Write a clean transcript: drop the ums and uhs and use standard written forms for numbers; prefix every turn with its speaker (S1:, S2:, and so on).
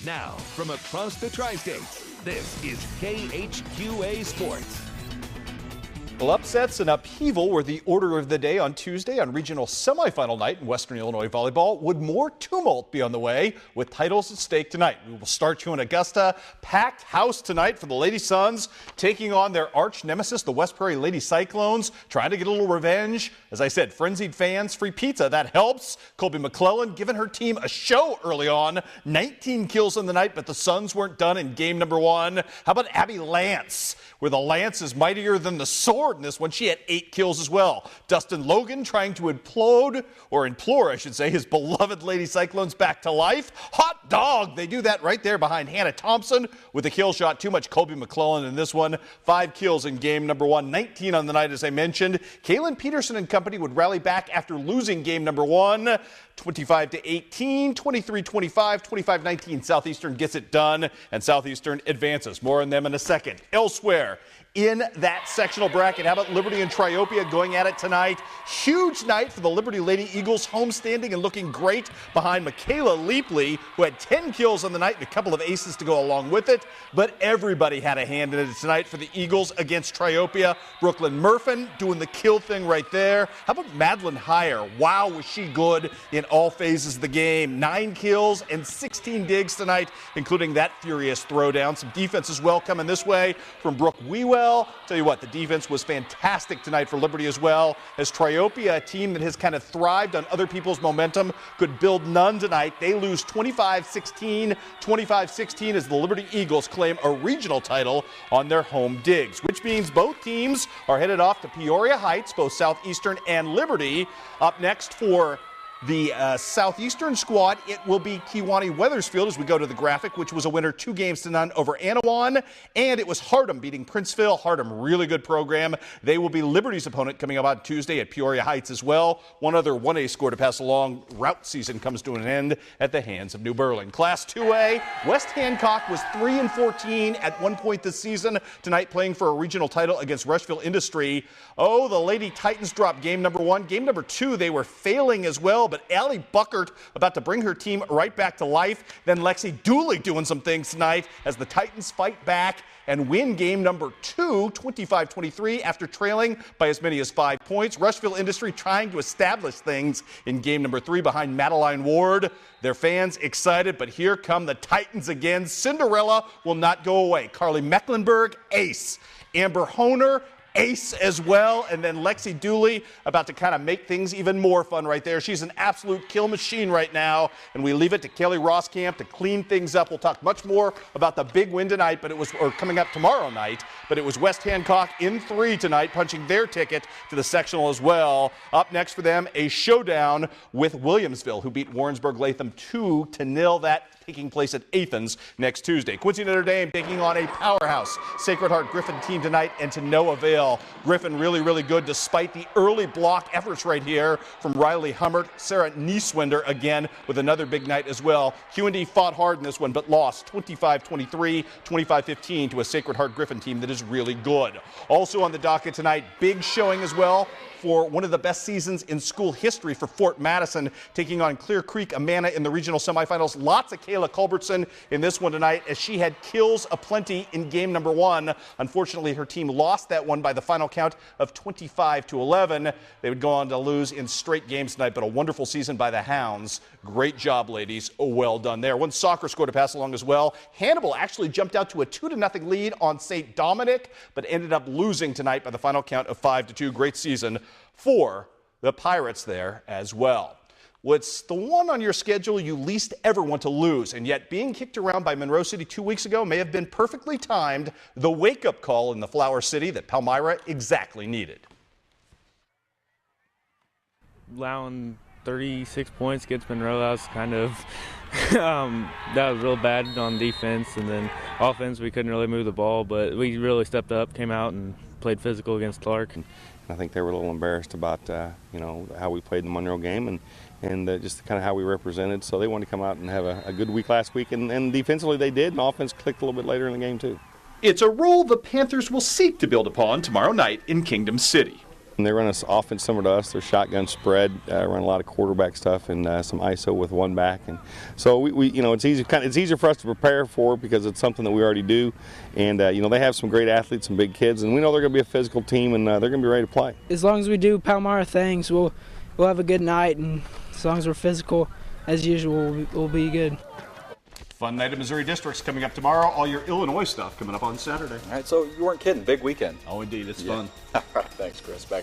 S1: Now, from across the tri-state, this is KHQA Sports.
S2: Well, upsets and upheaval were the order of the day on Tuesday on regional semifinal night in Western Illinois volleyball. Would more tumult be on the way with titles at stake tonight? We will start you in Augusta. Packed house tonight for the Lady Suns, taking on their arch nemesis, the West Prairie Lady Cyclones, trying to get a little revenge. As I said, frenzied fans, free pizza, that helps. Colby McClellan giving her team a show early on. 19 kills in the night, but the Suns weren't done in game number one. How about Abby Lance, where the lance is mightier than the sword in this one? She had 8 kills as well. Dustin Logan trying to implore, I should say, his beloved Lady Cyclones back to life. Hot dog! They do that right there behind Hannah Thompson with a kill shot. Too much Colby McClellan in this one. 5 kills in game number one. 19 on the night, as I mentioned. Kaylin Peterson and company would rally back after losing game number one. 25-18, 23-25, 25-19. Southeastern gets it done, and Southeastern advances. More on them in a second. Elsewhere in that sectional bracket, how about Liberty and Triopia going at it tonight? Huge night for the Liberty Lady Eagles, homestanding and looking great behind Michaela Leapley, who had 10 kills on the night and a couple of aces to go along with it. But everybody had a hand in it tonight for the Eagles against Triopia. Brooklyn Murphin doing the kill thing right there. How about Madeline Heyer? Wow, was she good in all phases of the game. 9 kills and 16 digs tonight, including that furious throwdown. Some defense as well coming this way from Brooke Wewell. Tell you what, the defense was fantastic tonight for Liberty as well, as Triopia, a team that has kind of thrived on other people's momentum, could build none tonight. They lose 25-16, 25-16 as the Liberty Eagles claim a regional title on their home digs, which means both teams are headed off to Peoria Heights, both Southeastern and Liberty. Up next for the Southeastern squad, it will be Kewanee Wethersfield as we go to the graphic, which was a winner 2-0 over Anawan. And it was Hardham beating Princeville. Hardham, really good program. They will be Liberty's opponent coming up on Tuesday at Peoria Heights as well. One other 1A score to pass along. Route season comes to an end at the hands of New Berlin. Class 2A, West Hancock was 3-14 at one point this season. Tonight playing for a regional title against Rushville Industry. Oh, the Lady Titans dropped game number one. Game number two, they were failing as well. But Allie Buckert about to bring her team right back to life. Then Lexi Dooley doing some things tonight as the Titans fight back and win game number two, 25-23, after trailing by as many as 5 points. Rushville Industry trying to establish things in game number 3 behind Madeline Ward. Their fans excited, but here come the Titans again. Cinderella will not go away. Carly Mecklenburg, ace. Amber Honer, ace as well, and then Lexi Dooley about to kind of make things even more fun right there. She's an absolute kill machine right now, and we leave it to Kelly Roskamp to clean things up. We'll talk much more about the big win tonight, or coming up tomorrow night, but it was West Hancock in 3 tonight, punching their ticket to the sectional as well. Up next for them, a showdown with Williamsville, who beat Warrensburg Latham 2-0. That taking place at Athens next Tuesday. Quincy Notre Dame taking on a powerhouse Sacred Heart Griffin team tonight, and to no avail. Griffin really, really good despite the early block efforts right here from Riley Hummert. Sarah Nieswender again with another big night as well. QD fought hard in this one, but lost 25-23, 25-15 to a Sacred Heart Griffin team that is really good. Also on the docket tonight, big showing as well for one of the best seasons in school history for Fort Madison, taking on Clear Creek Amana in the regional semifinals. Lots of Kayla Culbertson in this one tonight, as she had kills aplenty in game number 1. Unfortunately, her team lost that one by the final count of 25-11. They would go on to lose in straight games tonight, but a wonderful season by the Hounds. Great job, ladies. Well done there. One soccer score to pass along as well. Hannibal actually jumped out to a 2-0 lead on St. Dominic, but ended up losing tonight by the final count of 5-2. Great season for the Pirates there as well. What's the one on your schedule you least ever want to lose? And yet being kicked around by Monroe City 2 weeks ago may have been perfectly timed, the wake-up call in the Flower City that Palmyra exactly needed.
S3: Allowing 36 points against Monroe, that was kind of that was real bad on defense, and then offense we couldn't really move the ball, but we really stepped up, came out and played physical against Clark.
S4: I think they were a little embarrassed about how we played the Monroe game and just kind of how we represented. So they wanted to come out and have a good week last week, and defensively they did, and offense clicked a little bit later in the game too.
S2: It's a role the Panthers will seek to build upon tomorrow night in Kingdom City.
S4: And they run an offense similar to us. They're shotgun spread, run a lot of quarterback stuff and some ISO with one back. And so we it's easier for us to prepare for because it's something that we already do. And they have some great athletes, some big kids, and we know they're going to be a physical team and they're going to be ready to play.
S5: As long as we do Palmyra things, we'll have a good night, and as long as we're physical as usual, we'll be good.
S2: Fun night of Missouri Districts coming up tomorrow. All your Illinois stuff coming up on Saturday.
S6: All right, so you weren't kidding. Big weekend.
S2: Oh, indeed. It's fun.
S6: All right, thanks, Chris. Back